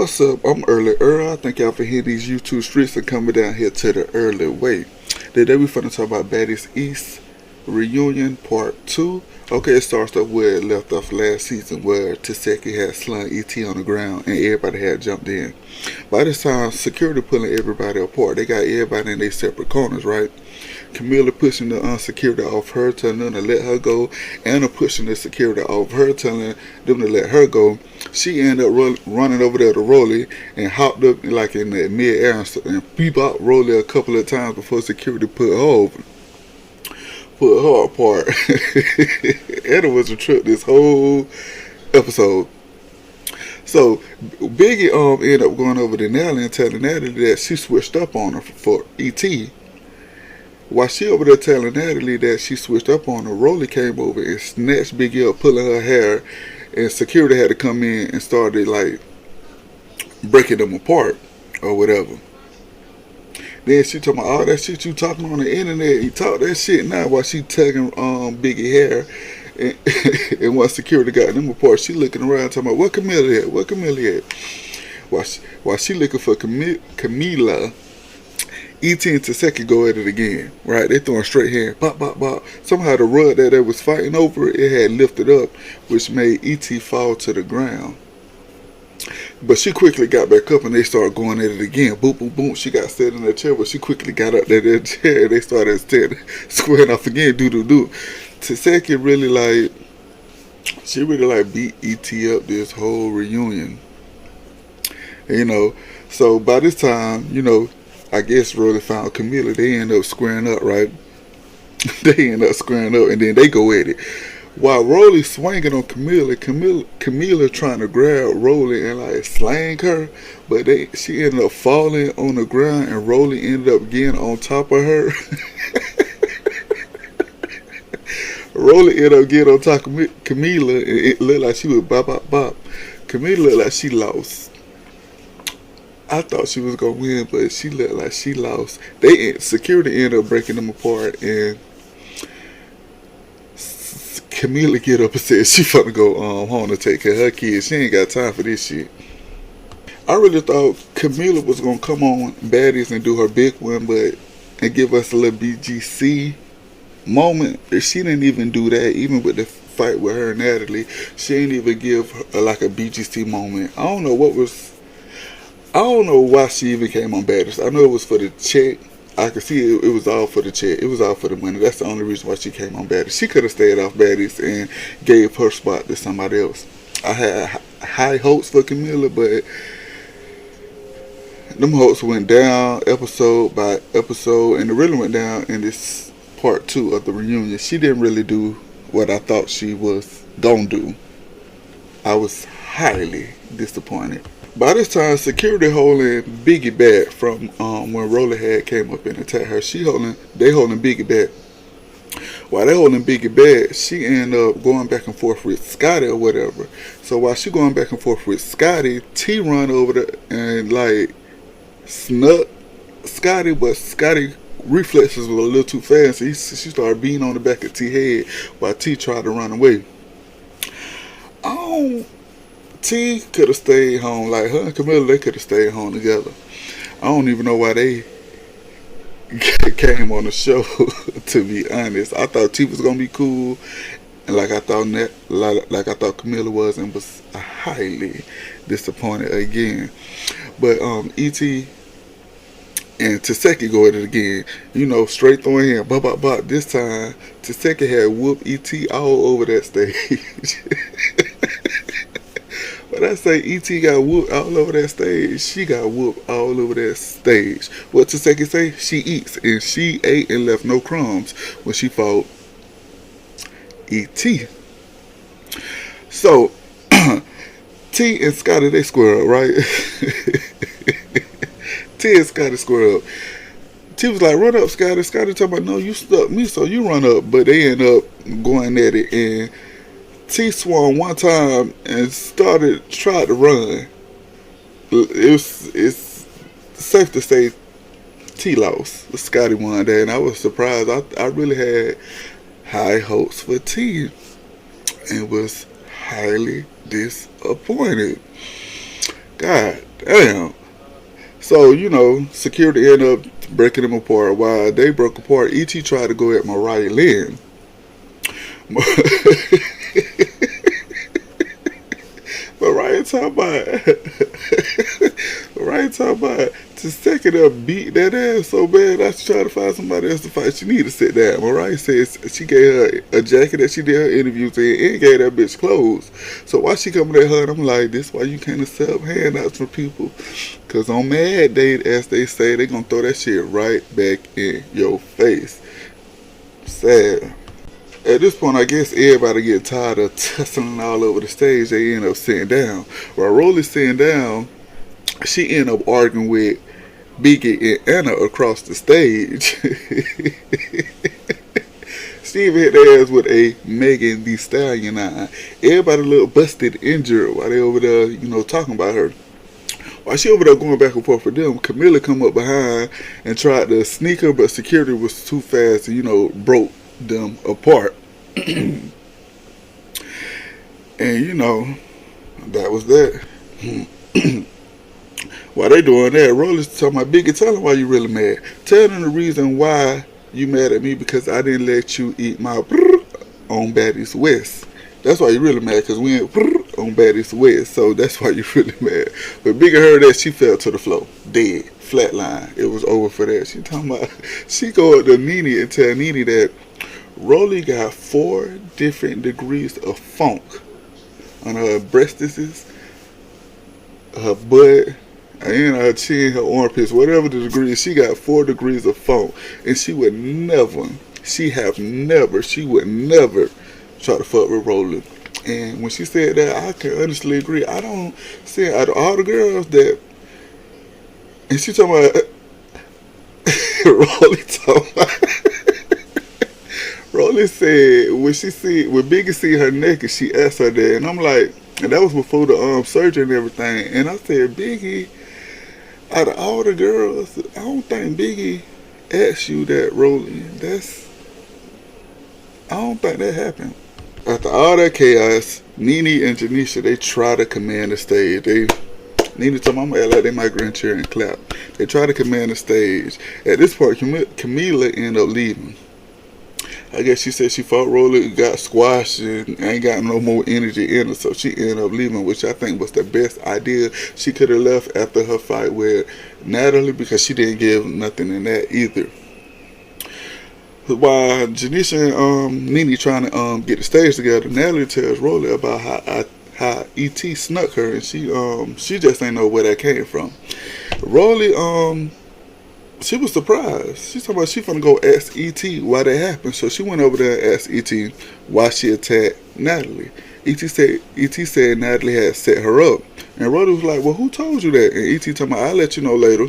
What's up? I'm Early Earl. I think y'all for hearing these YouTube streets and coming down here to the early way. Today we finna talk about Baddies East Reunion Part 2. Okay, it starts up where it left off last season where Taseki had slung ET on the ground and everybody had jumped in. By this time, security pulling everybody apart. They got everybody in their separate corners, right? Camila pushing the security off her, telling them to let her go. Anna pushing the security off her, telling them to let her go. She ended up running over there to Rolly and hopped up like in the mid-air and beep out Rolly a couple of times before security put her over. Put her apart. Anna was a trip this whole episode. So Biggie ended up going over to Natalie and telling Natalie that she switched up on her for E.T. While she over there telling Natalie that she switched up on her, Rolly came over and snatched Biggie up, pulling her hair, and security had to come in and started like breaking them apart or whatever. Then she talking about all that shit you talking on the internet. You talk that shit now while she tugging Biggie hair. And once security got them apart, she looking around talking about, what Camila at? What Camila at? While she looking for Camila, E.T. and Taseki go at it again, right? They throwing straight hand, bop, bop, bop. Somehow the rug that they was fighting over, it had lifted up, which made E.T. fall to the ground. But she quickly got back up and they started going at it again. Boom, boom, boom. She got set in her chair, but she quickly got up there in the chair and they started squaring off again, do. Taseki really she really beat E.T. up this whole reunion. So by this time, I guess Rolly found Camila. They end up squaring up, right? They end up squaring up and then they go at it. While Rolly swinging on Camila trying to grab Rolly and slang her, but she ended up falling on the ground and Rolly ended up getting on top of her. Rolly ended up getting on top of Camila and it looked like she was bop, bop, bop. Camila looked like she lost. I thought she was gonna win, but she looked like she lost. Security ended up breaking them apart and Camila get up and said she finna go home to take care of her kids. She ain't got time for this shit. I really thought Camila was gonna come on Baddies and do her big one, and give us a little BGC moment. She didn't even do that. Even with the fight with her and Natalie, she didn't even give her a BGC moment. I don't know why she even came on Baddies. I know it was for the check. I could see it was all for the check. It was all for the money. That's the only reason why she came on Baddies. She could have stayed off Baddies and gave her spot to somebody else. I had high hopes for Camila, but them hopes went down episode by episode, and it really went down in this part 2 of the reunion. She didn't really do what I thought she was gonna do. I was highly disappointed. By this time, security holding Biggie back from when Rolly had came up and attacked her. They holding Biggie back. While they holding Biggie back, she ended up going back and forth with Scotty or whatever. So while she going back and forth with Scotty, T run over there and snuck Scotty, but Scotty reflexes were a little too fast. So she started beating on the back of T head while T tried to run away. T could have stayed home. Her and Camila, they could have stayed home together. I don't even know why they came on the show, to be honest. I thought T was gonna be cool, and I thought Camila was, and was highly disappointed again. But E.T. and Taseki go at it again. Straight throwing hand, bop, bop, bop. This time, Taseki had whooped E.T. all over that stage. When I say E.T. got whooped all over that stage, she got whooped all over that stage. What Taseki say? She eats, and she ate and left no crumbs when she fought E.T. So, T and Scotty, they square up, right? T and Scotty square up. T was like, run up, Scotty. Scotty talking about, no, you stuck me, so you run up. But they end up going at it, and T swung one time and tried to run. It's safe to say T lost. Scotty won that, and I was surprised. I really had high hopes for T and was highly disappointed. God damn. So, security ended up breaking them apart. While they broke apart, E.T. tried to go at Mariah Lynn. Mariah talking about, Mariah talking about, to second up beat that ass so bad, I should try to find somebody else to fight. She need to sit down. Mariah says she gave her a jacket that she did her interviews in and gave that bitch clothes. So why she coming at her? And I'm like, this why you can't accept handouts from people. Because on Mad Day, as they say, they gonna throw that shit right back in your face. Sad. At this point, I guess everybody get tired of tussling all over the stage. They end up sitting down. While Rolly's sitting down, she end up arguing with Biggie and Anna across the stage. She even hit their ass with a Megan Thee Stallion eye. Everybody look busted, injured while they over there, talking about her. While she over there going back and forth with them, Camila come up behind and tried to sneak her, but security was too fast and, broke them apart. And that was that. While they doing that, Roller's talking about, Biggie, tell them why you really mad. Tell them the reason why you mad at me, because I didn't let you eat my on Baddies West. That's why you really mad, because we ain't on Baddies West. So that's why you really mad. But Biggie heard that, she fell to the floor. Dead. Flatline. It was over for that. She talking about, she go up to Nene and tell Nene that Rolly got 4 different degrees of funk on her breastises, her butt, and her chin, her armpits, whatever the degree. She got 4 degrees of funk, and she would never try to fuck with Rolly. And when she said that, I can honestly agree. I don't see out of all the girls that, and she talking about Rolly talking about. Rolly said when Biggie see her naked, she asked her that, and I'm like, and that was before the surgery and everything. And I said, Biggie, out of all the girls, I don't think Biggie asked you that, Rolly. I don't think that happened. After all that chaos, Nene and Janisha, they try to command the stage. Nene told my mama like they my grandchildren and clap. They try to command the stage. At this point, Camila ended up leaving. I guess she said she fought Rolly, got squashed, and ain't got no more energy in her, so she ended up leaving, which I think was the best idea. She could have left after her fight with Natalie, because she didn't give nothing in that either. While Janisha and Nene trying to get the stage together, Natalie tells Rolly about how E.T. snuck her, and she just ain't know where that came from. Rolly she was surprised. She's talking about she finna go ask E.T. why that happened. So she went over there and asked E.T. why she attacked Natalie. E.T. said Natalie had set her up. And Rolly was like, well, who told you that? And E.T. talking about, I'll let you know later.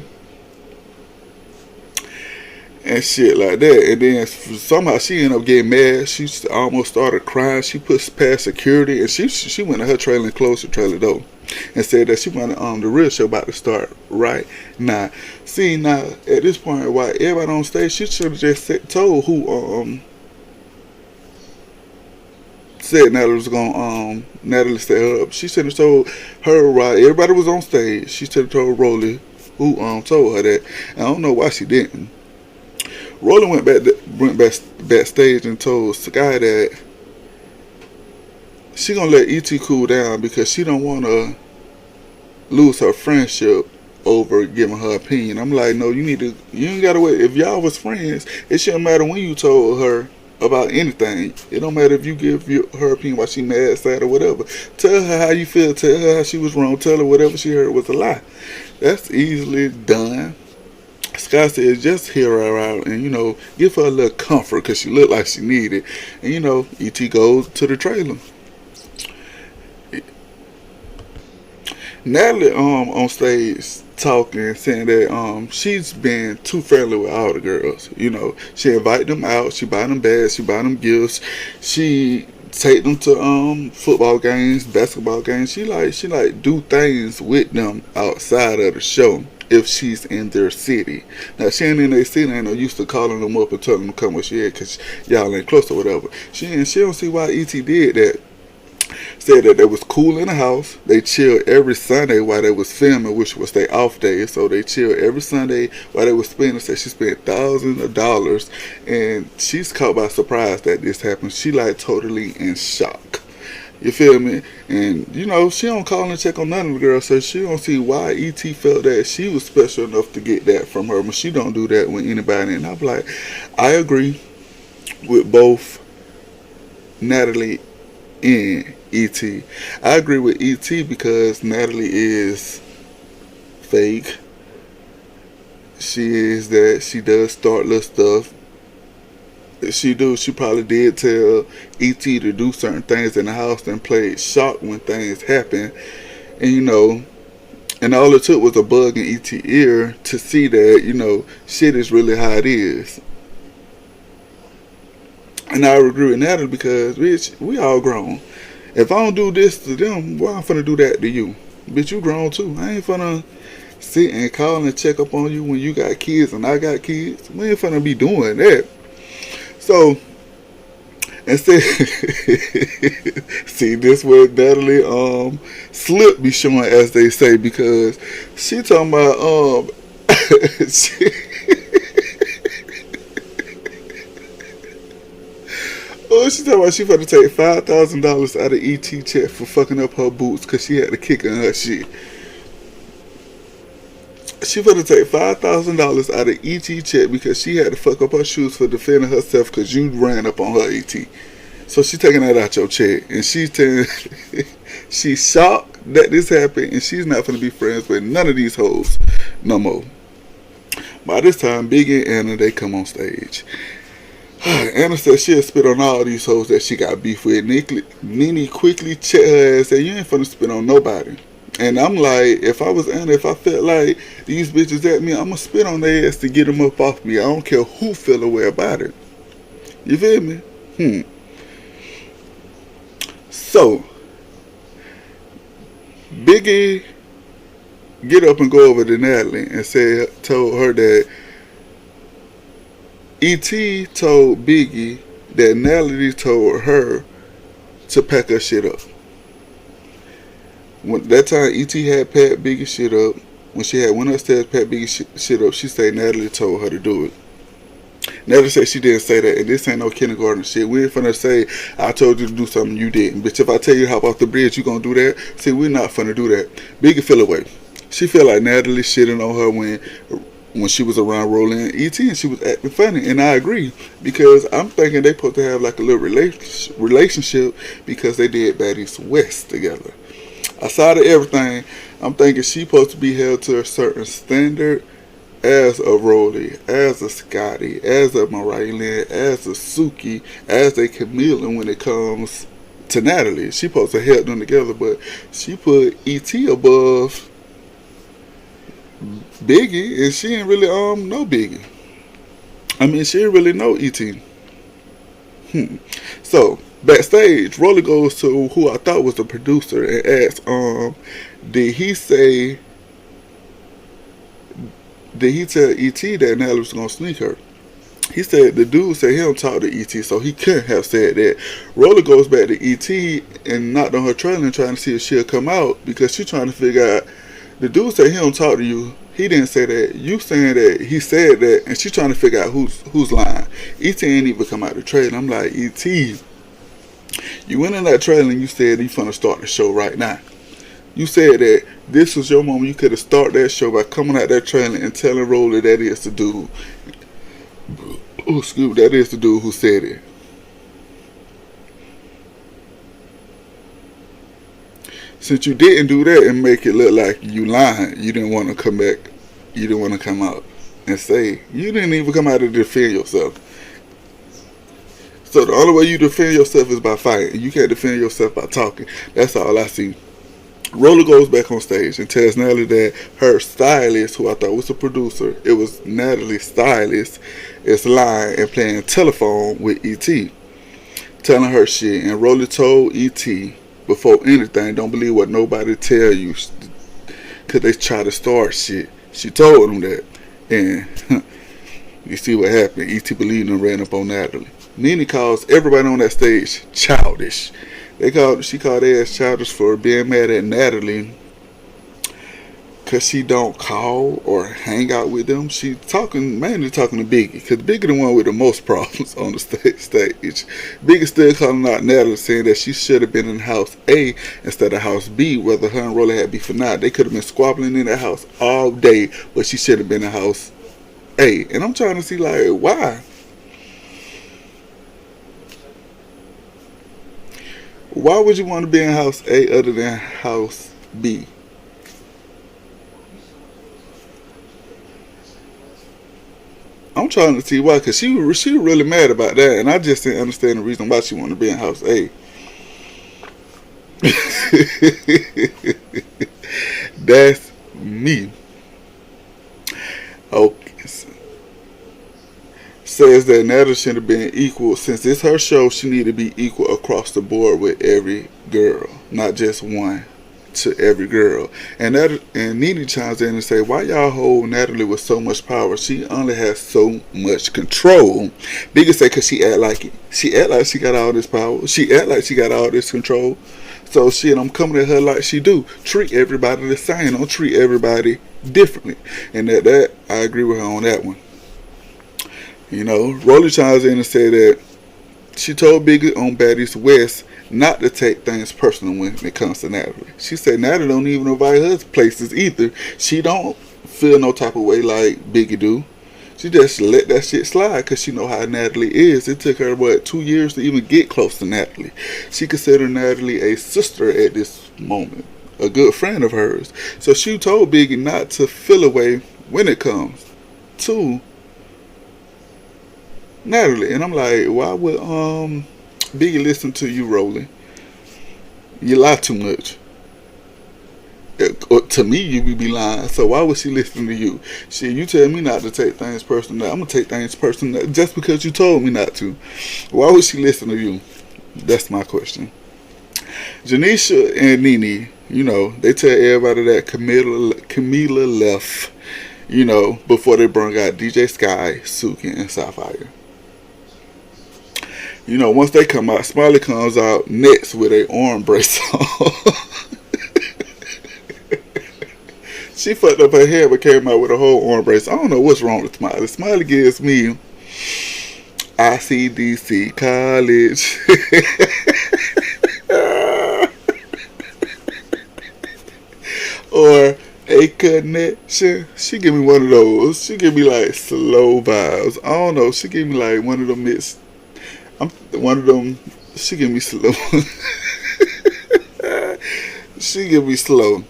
And shit like that. And then somehow she ended up getting mad. She almost started crying. She pushed past security, and she went to her trailer and closed the trailer door and said that she wanted the real show about to start right now. See, now at this point, while everybody on stage, she should have just told who said Natalie was gonna Natalie set her up. She should have told her while everybody was on stage. She should have told Rolly who told her that. And I don't know why she didn't. Rolly went backstage and told Sky that she gonna let E.T. cool down because she don't want to lose her friendship over giving her opinion. I'm like, no, you ain't gotta wait. If y'all was friends, it shouldn't matter when you told her about anything. It don't matter if you give her opinion while she mad, sad, or whatever. Tell her how you feel. Tell her how she was wrong. Tell her whatever she heard was a lie. That's easily done. Scott said, just hear her out and, give her a little comfort because she looked like she needed. And, E.T. goes to the trailer. Natalie on stage talking, saying that she's been too friendly with all the girls. She invite them out, she buy them bags, she buy them gifts, she take them to football games, basketball games. She like do things with them outside of the show if she's in their city. Now she ain't in their city, ain't no used to calling them up and telling them to come where she at because y'all ain't close or whatever. She don't see why E.T. did that. Said that they was cool in the house. They chilled every Sunday while they was filming, which was their off day. So they chilled every Sunday while they was spending. Said she spent thousands of dollars, and she's caught by surprise that this happened. She like totally in shock. You feel me? And you know, she don't call and check on none of the girls, so she don't see why E.T. felt that she was special enough to get that from her. But she don't do that with anybody. And I'm like, I agree with both Natalie and E.T. I agree with E.T. because Natalie is fake. She is that. She does start little stuff. She probably did tell E.T. to do certain things in the house and played shocked when things happen. And you know, and all it took was a bug in E.T. ear to see that, you know, shit is really how it is. And I agree with Natalie because, bitch, we all grown. If I don't do this to them, why I'm finna do that to you? Bitch, you grown too. I ain't finna sit and call and check up on you when you got kids and I got kids. We ain't finna be doing that. So, instead, see, this where Natalie slip be showing, as they say, because she talking about she, oh, she talking about she finna take $5,000 out of E.T. check for fucking up her boots because she had to kick in her shit. She finna take $5,000 out of E.T. check because she had to fuck up her shoes for defending herself because you ran up on her, E.T. So she taking that out your check, and she's she's shocked that this happened, and she's not finna be friends with none of these hoes no more. By this time, Biggie and Anna, they come on stage. Anna said she'll spit on all these hoes that she got beef with. Nene quickly checked her ass and said, you ain't finna spit on nobody. And I'm like, if I was Anna, if I felt like these bitches at me, I'm gonna spit on their ass to get them up off me. I don't care who feel a way about it. You feel me? So, Biggie get up and go over to Natalie and told her that E.T. told Biggie that Natalie told her to pack her shit up. When that time E.T. had packed Biggie shit up, when she had went upstairs packed Biggie shit up, she said Natalie told her to do it. Natalie said she didn't say that, and this ain't no kindergarten shit. We ain't finna say I told you to do something you didn't. Bitch, if I tell you to hop off the bridge, you gonna do that? See, we're not finna do that. Biggie feel away. She feel like Natalie shitting on her when she was around Rolling E.T. and she was acting funny, and I agree because I'm thinking they supposed to have like a little relationship because they did Baddies West together. Outside of everything, I'm thinking she supposed to be held to a certain standard as a Rolly, as a Scotty, as a Mariah Lynn, as a Suki, as a Camila when it comes to Natalie. She supposed to help them together, but she put E.T. above Biggie, and she ain't really know Biggie. I mean, she didn't really know E.T. So, backstage, Rolly goes to who I thought was the producer and asks, did he tell E.T. that Natalie was going to sneak her? He said the dude said he don't talk to E.T., so he couldn't have said that. Rolly goes back to E.T. and knocked on her trailer and trying to see if she'll come out because she's trying to figure out, the dude said he don't talk to you. He didn't say that. You saying that he said that, and she's trying to figure out who's lying. E.T. ain't even come out the trailer. I'm like, E.T., you went in that trailer and you said you finna start the show right now. You said that this was your moment. You could have started that show by coming out that trailer and telling Rolly that is the dude. Oh, excuse me, that is the dude who said it. Since you didn't do that and make it look like you lying, you didn't want to come back. You didn't want to come out and say, you didn't even come out to defend yourself. So the only way you defend yourself is by fighting. You can't defend yourself by talking. That's all I see. Roller goes back on stage and tells Natalie that her stylist, who I thought was a producer, it was Natalie's stylist, is lying and playing telephone with E.T., telling her shit. And Roller told E.T., before anything, don't believe what nobody tell you, because they try to start shit. She told him that. And you see what happened. E.T. believed and ran up on Natalie. Nene calls everybody on that stage childish. She called their ass childish for being mad at Natalie because she don't call or hang out with them. She mainly talking to Biggie, because Biggie the one with the most problems on the stage. Biggie still calling out Natalie, saying that she should have been in house A instead of house B, whether her and Rolly had beef or not. They could have been squabbling in that house all day, but she should have been in house A. And I'm trying to see, like, why? Why would you want to be in house A other than house B? I'm trying to see why, because she was really mad about that, and I just didn't understand the reason why she wanted to be in house A. That's me. Okay. Says that Natalie should have been equal. Since it's her show, she need to be equal across the board with every girl, not just one to every girl. And Nene chimes in and say, why y'all hold Natalie with so much power? She only has so much control. Biggie say, cause she act like it. She act like she got all this power. She act like she got all this control. So shit, I'm coming at her like she do. Treat everybody the same. Don't treat everybody differently. And that I agree with her on that one. You know, Rolly chimes in and said that she told Biggie on Baddies West not to take things personal when it comes to Natalie. She said Natalie don't even invite her places either. She don't feel no type of way like Biggie do. She just let that shit slide because she know how Natalie is. It took her, 2 years to even get close to Natalie. She considered Natalie a sister at this moment, a good friend of hers. So she told Biggie not to feel away when it comes to Natalie. And I'm like, why would Biggie listen to you, Rolling? You lie too much. To me, you be lying. So why would she listen to you? Shit, you tell me not to take things personal. I'm gonna take things personal just because you told me not to. Why would she listen to you? That's my question. Janisha and Nene, you know, they tell everybody that Camila left, you know, before they brought out DJ Sky, Suki, and Sapphire. You know, once they come out, Smiley comes out next with a arm brace on. She fucked up her hair but came out with a whole arm brace. I don't know what's wrong with Smiley. Smiley gives me ICDC college. Or a connection. She give me one of those. She give me like slow vibes. I don't know. She give me like one of them mixed. One of them. She give me slow. She give me slow.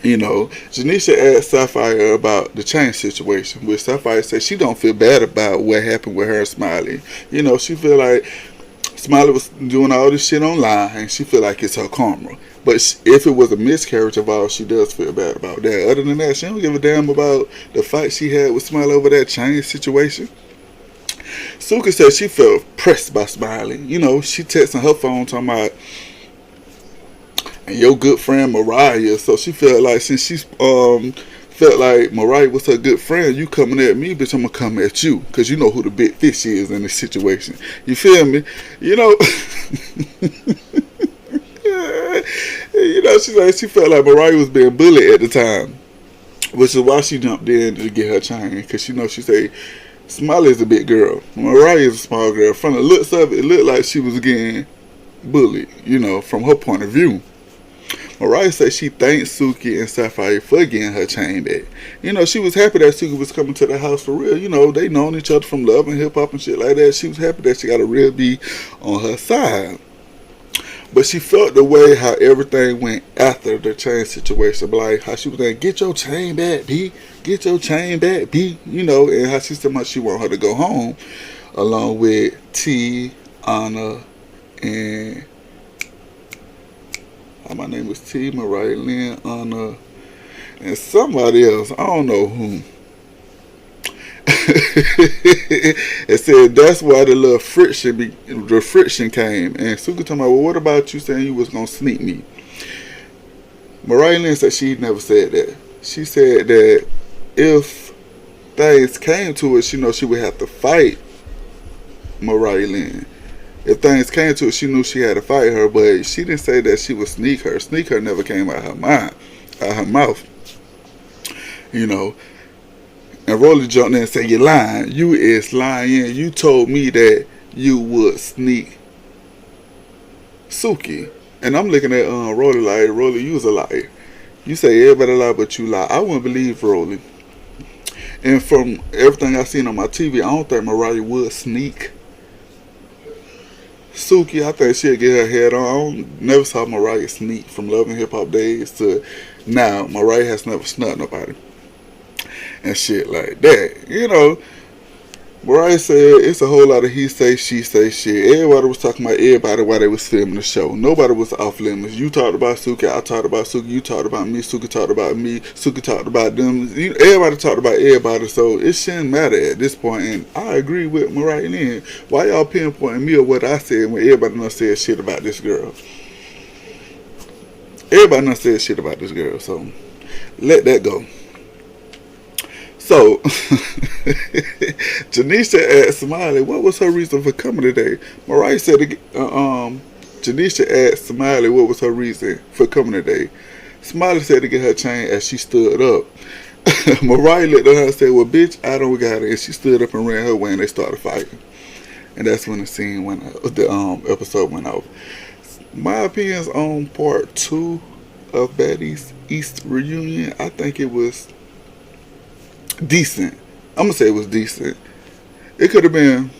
You know, Janisha asked Sapphire about the chain situation, which Sapphire said she don't feel bad about what happened with her and Smiley. You know, she feel like Smiley was doing all this shit online, and she feel like it's her karma. But if it was a miscarriage of all, she does feel bad about that. Other than that, she don't give a damn about the fight she had with Smiley over that chain situation. Suka said she felt pressed by Smiley. You know, she texting her phone talking about, and your good friend Mariah. So she felt like, since she felt like Mariah was her good friend, you coming at me, bitch, I'm gonna come at you, because you know who the big fish is in this situation. You feel me? You know. You know, she felt like Mariah was being bullied at the time, which is why she jumped in to get her chain, because you know, she say Smiley is a big girl, Mariah is a small girl. From the looks of it looked like she was getting bullied, you know, from her point of view. Mariah said she thanked Suki and Sapphire for getting her chain back. You know, she was happy that Suki was coming to the house for real. You know, they known each other from love and hip hop and shit like that. She was happy that she got a real B on her side. But she felt the way how everything went after the chain situation. Like how she was like, get your chain back, B. Get your chain back, B. You know, and how she said she want her to go home along with T, Anna, and my name is T, Mariah Lynn, Anna, and somebody else. I don't know whom. It said that's why the friction came. And Suka told me, well, what about you saying you was gonna sneak me? Mariah Lynn said she never said that. She said that if things came to it, she know she would have to fight Mariah Lynn. if things came to it, she knew she had to fight her, but she didn't say that she would sneak her. Sneak her never came out her mind, out her mouth, you know. And Rolly jumped in and said, "You lying. You is lying. You told me that you would sneak Suki." And I'm looking at Rolly like, "Rolly, you was a liar. You say everybody lie, but you lie." I wouldn't believe Rolly. And from everything I seen on my TV, I don't think Mariah would sneak Suki. I think she'll get her head on. I don't, never saw Mariah sneak from Love and Hip Hop days to now. Mariah has never snuck nobody and shit like that. You know, Mariah said it's a whole lot of he say, she say shit. Everybody was talking about everybody while they was filming the show. Nobody was off limits. You talked about Suki, I talked about Suki, you talked about me, Suki talked about me, Suki talked about them. Everybody talked about everybody, so it shouldn't matter at this point. And I agree with Mariah then. Why y'all pinpointing me or what I said when everybody done said shit about this girl? Everybody done said shit about this girl, so let that go. So, Janisha asked Smiley, what was her reason for coming today? Mariah said, Janisha asked Smiley what was her reason for coming today. Smiley said to get her chain as she stood up. Mariah looked at her and said, well, bitch, I don't got it. And she stood up and ran her way and they started fighting. And that's when the scene went out, the episode went off. My opinions on part 2 of Baddies East reunion, I think it was decent. I'm gonna say it was decent. It could have been.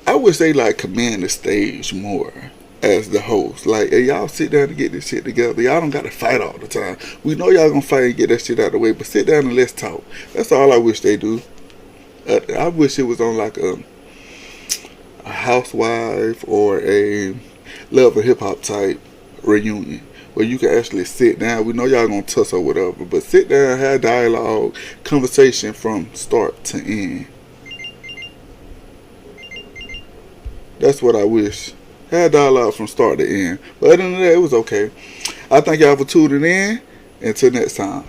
I wish they like command the stage more as the host. Like, hey, y'all sit down and get this shit together. Y'all don't gotta fight all the time. We know y'all gonna fight and get that shit out of the way, but sit down and let's talk. That's all I wish they do. I wish it was on like a housewife or a Love and Hip Hop type reunion, where you can actually sit down. We know y'all gonna tussle or whatever, but sit down, have dialogue, conversation from start to end. That's what I wish. Have dialogue from start to end. But other than that, it was okay. I thank y'all for tuning in. Until next time.